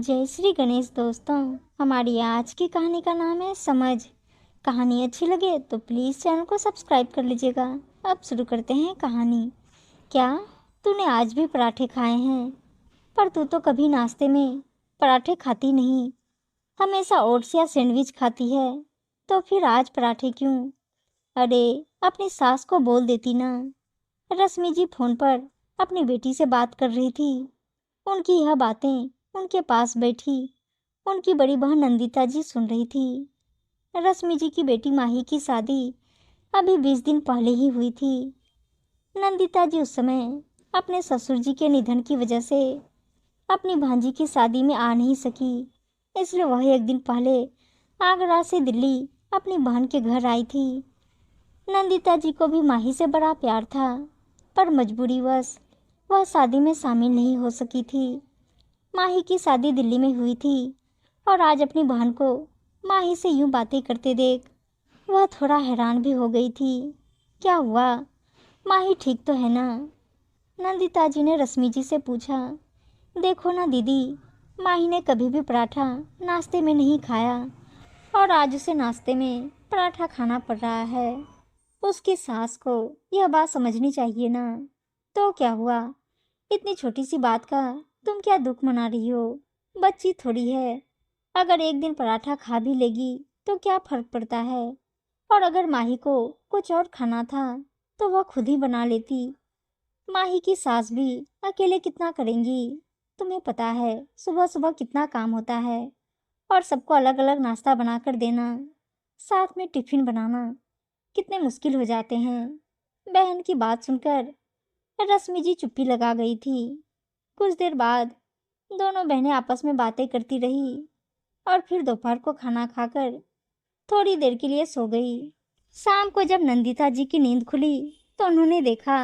जय श्री गणेश दोस्तों। हमारी आज की कहानी का नाम है समझ। कहानी अच्छी लगे तो प्लीज़ चैनल को सब्सक्राइब कर लीजिएगा। अब शुरू करते हैं कहानी। क्या तूने आज भी पराठे खाए हैं? पर तू तो कभी नाश्ते में पराठे खाती नहीं, हमेशा ओट्स या सैंडविच खाती है, तो फिर आज पराठे क्यों? अरे अपनी सास को बोल देती ना। रश्मि जी फोन पर अपनी बेटी से बात कर रही थी। उनकी यह बातें उनके पास बैठी उनकी बड़ी बहन नंदिता जी सुन रही थी। रश्मि जी की बेटी माही की शादी अभी 20 दिन पहले ही हुई थी। नंदिता जी उस समय अपने ससुर जी के निधन की वजह से अपनी भांजी की शादी में आ नहीं सकी, इसलिए वह एक दिन पहले आगरा से दिल्ली अपनी बहन के घर आई थी। नंदिता जी को भी माही से बड़ा प्यार था, पर मजबूरीवश वह शादी में शामिल नहीं हो सकी थी। माही की शादी दिल्ली में हुई थी और आज अपनी बहन को माही से यूं बातें करते देख वह थोड़ा हैरान भी हो गई थी। क्या हुआ, माही ठीक तो है ना? नंदिता जी ने रश्मि जी से पूछा। देखो ना दीदी, माही ने कभी भी पराठा नाश्ते में नहीं खाया और आज उसे नाश्ते में पराठा खाना पड़ रहा है। उसकी सास को यह बात समझनी चाहिए ना। तो क्या हुआ, इतनी छोटी सी बात का तुम क्या दुख मना रही हो? बच्ची थोड़ी है, अगर एक दिन पराठा खा भी लेगी तो क्या फर्क पड़ता है? और अगर माही को कुछ और खाना था तो वह खुद ही बना लेती। माही की सास भी अकेले कितना करेंगी? तुम्हें पता है सुबह सुबह कितना काम होता है और सबको अलग अलग नाश्ता बनाकर देना, साथ में टिफिन बनाना कितने मुश्किल हो जाते हैं। बहन की बात सुनकर रश्मि जी चुप्पी लगा गई थी। कुछ देर बाद दोनों बहनें आपस में बातें करती रही और फिर दोपहर को खाना खाकर थोड़ी देर के लिए सो गई। शाम को जब नंदिता जी की नींद खुली तो उन्होंने देखा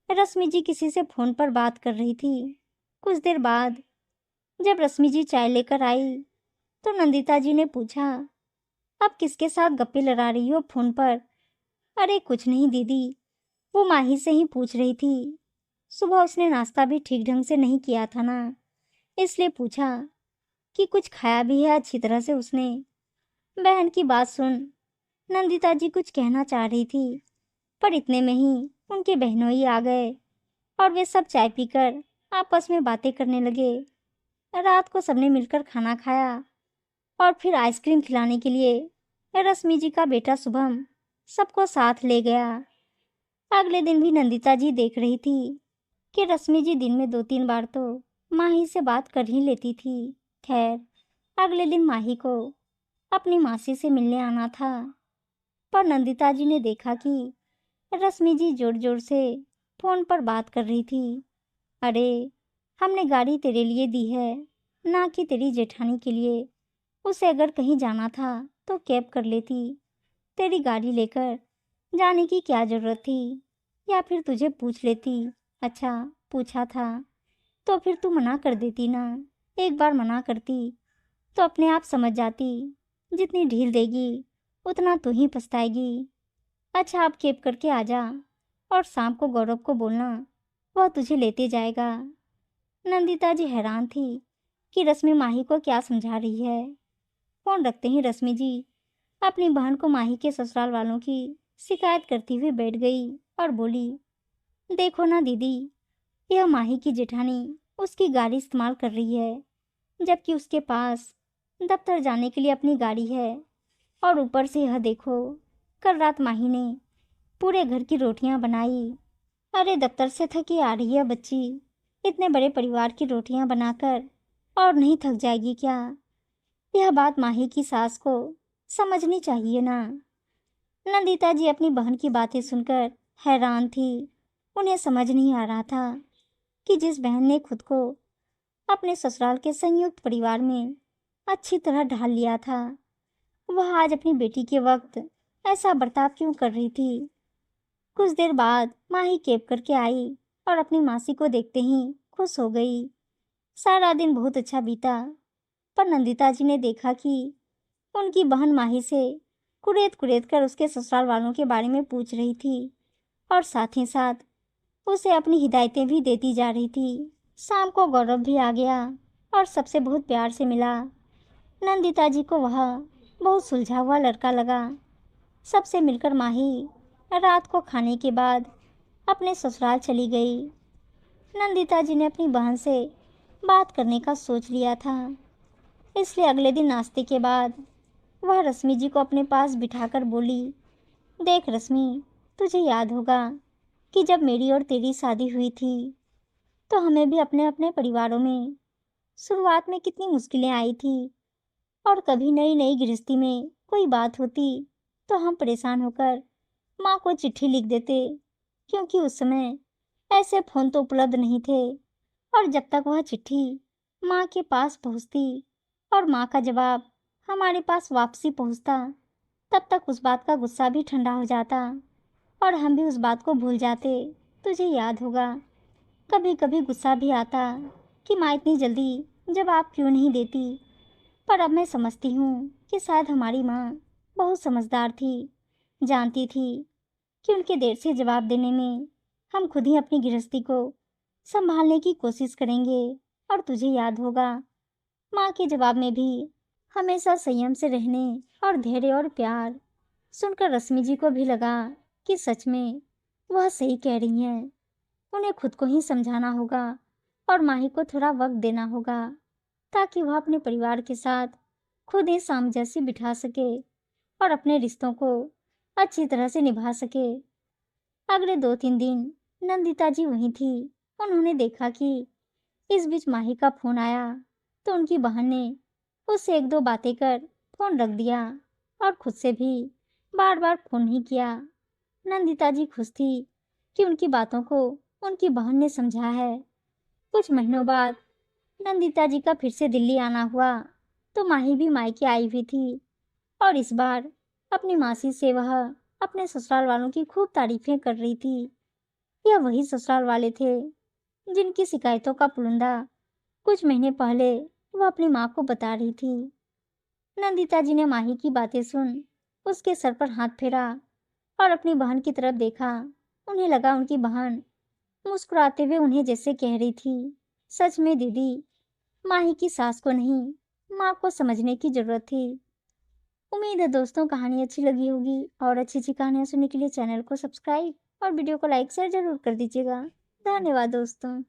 रश्मि जी किसी से फोन पर बात कर रही थी। कुछ देर बाद जब रश्मि जी चाय लेकर आई तो नंदिता जी ने पूछा, अब किसके साथ गप्पे लड़ा रही हो फोन पर? अरे कुछ नहीं दीदी, वो माही से ही पूछ रही थी। सुबह उसने नाश्ता भी ठीक ढंग से नहीं किया था ना, इसलिए पूछा कि कुछ खाया भी है अच्छी तरह से उसने। बहन की बात सुन नंदिता जी कुछ कहना चाह रही थी, पर इतने में ही उनके बहनोई आ गए और वे सब चाय पीकर आपस में बातें करने लगे। रात को सबने मिलकर खाना खाया और फिर आइसक्रीम खिलाने के लिए रश्मि जी का बेटा शुभम सबको साथ ले गया। अगले दिन भी नंदिता जी देख रही थी कि रश्मि जी दिन में 2-3 बार तो माही से बात कर ही लेती थी। खैर, अगले दिन माही को अपनी मासी से मिलने आना था, पर नंदिता जी ने देखा कि रश्मि जी जोर जोर से फोन पर बात कर रही थी। अरे हमने गाड़ी तेरे लिए दी है, ना कि तेरी जेठानी के लिए। उसे अगर कहीं जाना था तो कैब कर लेती, तेरी गाड़ी लेकर जाने की क्या जरूरत थी? या फिर तुझे पूछ लेती। अच्छा, पूछा था तो फिर तू मना कर देती ना। एक बार मना करती तो अपने आप समझ जाती, जितनी ढील देगी उतना तू ही पछताएगी। अच्छा आप कैब करके आ जा और शाम को गौरव को बोलना, वह तुझे लेते जाएगा। नंदिता जी हैरान थी कि रश्मि माही को क्या समझा रही है। फोन रखते ही रश्मि जी अपनी बहन को माही के ससुराल वालों की शिकायत करती हुई बैठ गई और बोली, देखो ना दीदी, यह माही की जेठानी उसकी गाड़ी इस्तेमाल कर रही है, जबकि उसके पास दफ्तर जाने के लिए अपनी गाड़ी है। और ऊपर से यह देखो, कल रात माही ने पूरे घर की रोटियां बनाई। अरे दफ्तर से थकी आ रही है बच्ची, इतने बड़े परिवार की रोटियां बनाकर और नहीं थक जाएगी क्या? यह बात माही की सास को समझनी चाहिए ना। नंदिता जी अपनी बहन की बातें सुनकर हैरान थी। उन्हें समझ नहीं आ रहा था कि जिस बहन ने खुद को अपने ससुराल के संयुक्त परिवार में अच्छी तरह ढाल लिया था, वह आज अपनी बेटी के वक्त ऐसा बर्ताव क्यों कर रही थी। कुछ देर बाद माही कैब करके आई और अपनी मासी को देखते ही खुश हो गई। सारा दिन बहुत अच्छा बीता, पर नंदिता जी ने देखा कि उनकी बहन माही से कुरेद कुरेद कर उसके ससुराल वालों के बारे में पूछ रही थी और साथ ही साथ उसे अपनी हिदायतें भी देती जा रही थी। शाम को गौरव भी आ गया और सबसे बहुत प्यार से मिला। नंदिता जी को वह बहुत सुलझा हुआ लड़का लगा। सबसे मिलकर माही रात को खाने के बाद अपने ससुराल चली गई। नंदिता जी ने अपनी बहन से बात करने का सोच लिया था, इसलिए अगले दिन नाश्ते के बाद वह रश्मि जी को अपने पास बिठाकर बोली, देख रश्मि, तुझे याद होगा कि जब मेरी और तेरी शादी हुई थी तो हमें भी अपने अपने परिवारों में शुरुआत में कितनी मुश्किलें आई थी, और कभी नई नई गृहस्थी में कोई बात होती तो हम परेशान होकर माँ को चिट्ठी लिख देते, क्योंकि उस समय ऐसे फ़ोन तो उपलब्ध नहीं थे। और जब तक वह चिट्ठी माँ के पास पहुँचती और माँ का जवाब हमारे पास वापसी पहुँचता, तब तक उस बात का गुस्सा भी ठंडा हो जाता और हम भी उस बात को भूल जाते। तुझे याद होगा, कभी कभी गुस्सा भी आता कि माँ इतनी जल्दी जवाब क्यों नहीं देती। पर अब मैं समझती हूँ कि शायद हमारी माँ बहुत समझदार थी, जानती थी कि उनके देर से जवाब देने में हम खुद ही अपनी गृहस्थी को संभालने की कोशिश करेंगे। और तुझे याद होगा, माँ के जवाब में भी हमेशा संयम से रहने और धैर्य और प्यार सुनकर रश्मि जी को भी लगा कि सच में वह सही कह रही हैं। उन्हें खुद को ही समझाना होगा और माही को थोड़ा वक्त देना होगा, ताकि वह अपने परिवार के साथ खुद ही सामंजस्य बिठा सके और अपने रिश्तों को अच्छी तरह से निभा सके। अगले 2-3 दिन नंदिता जी वहीं थी। उन्होंने देखा कि इस बीच माही का फोन आया, तो उनकी बहन ने उससे एक दो बातें कर फोन रख दिया और खुद से भी बार बार फोन नहीं किया। नंदिता जी खुश थी कि उनकी बातों को उनकी बहन ने समझा है। कुछ महीनों बाद नंदिता जी का फिर से दिल्ली आना हुआ, तो माही भी मायके आई हुई थी और इस बार अपनी मासी से वह अपने ससुराल वालों की खूब तारीफें कर रही थी। यह वही ससुराल वाले थे जिनकी शिकायतों का पुलिंदा कुछ महीने पहले वह अपनी माँ को बता रही थी। नंदिता जी ने माही की बातें सुन उसके सर पर हाथ फेरा और अपनी बहन की तरफ देखा। उन्हें लगा उनकी बहन मुस्कुराते हुए उन्हें जैसे कह रही थी, सच में दीदी, माही की सास को नहीं, माँ को समझने की जरूरत थी। उम्मीद है दोस्तों कहानी अच्छी लगी होगी, और अच्छी अच्छी कहानियाँ सुनने के लिए चैनल को सब्सक्राइब और वीडियो को लाइक शेयर जरूर कर दीजिएगा। धन्यवाद दोस्तों।